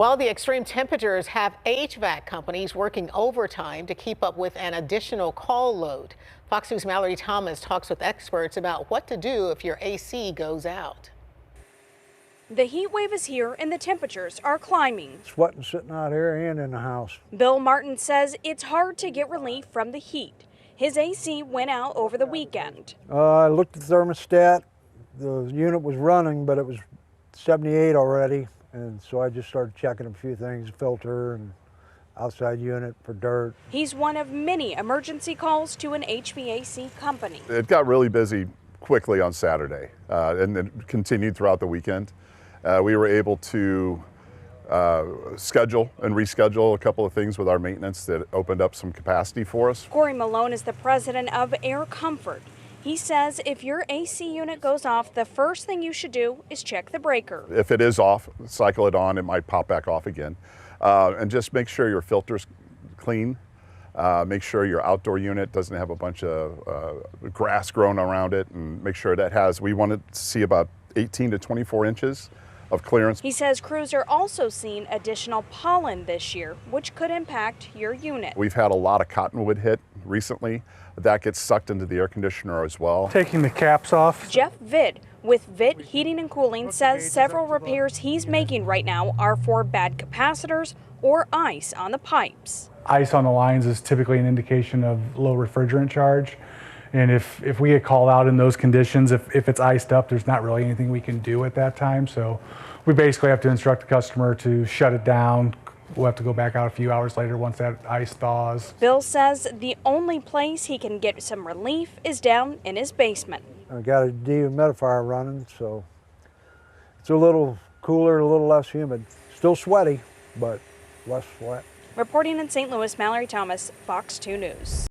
While the extreme temperatures have HVAC companies working overtime to keep up with an additional call load. Fox News' Mallory Thomas talks with experts about what to do if your AC goes out. The heat wave is here and the temperatures are climbing. Sweating sitting out here and in the house. Bill Martin says it's hard to get relief from the heat. His AC went out over the weekend. I looked at the thermostat. The unit was running, but it was 78 already. And so I just started checking a few things, filter and outside unit for dirt. He's one of many emergency calls to an HVAC company. It got really busy quickly on Saturday and then continued throughout the weekend. We were able to schedule and reschedule a couple of things with our maintenance that opened up some capacity for us. Corey Malone is the president of Air Comfort. He says if your AC unit goes off, the first thing you should do is check the breaker. If it is off, cycle it on, it might pop back off again. And just make sure your filter's clean. Make sure your outdoor unit doesn't have a bunch of grass growing around it, and make sure that has, we want to see about 18 to 24 inches of clearance. He says crews are also seeing additional pollen this year, which could impact your unit. We've had a lot of cottonwood hit recently. That gets sucked into the air conditioner as well. Taking the caps off. Jeff Vid with Vid Heating and Cooling says several repairs he's making right now are for bad capacitors or ice on the pipes. Ice on the lines is typically an indication of low refrigerant charge. And if we get called out in those conditions, if it's iced up, there's not really anything we can do at that time. So we basically have to instruct the customer to shut it down. We'll have to go back out a few hours later once that ice thaws. Bill says the only place he can get some relief is down in his basement. I got a dehumidifier running, so it's a little cooler, a little less humid. Still sweaty, but less sweat. Reporting in St. Louis, Mallory Thomas, Fox 2 News.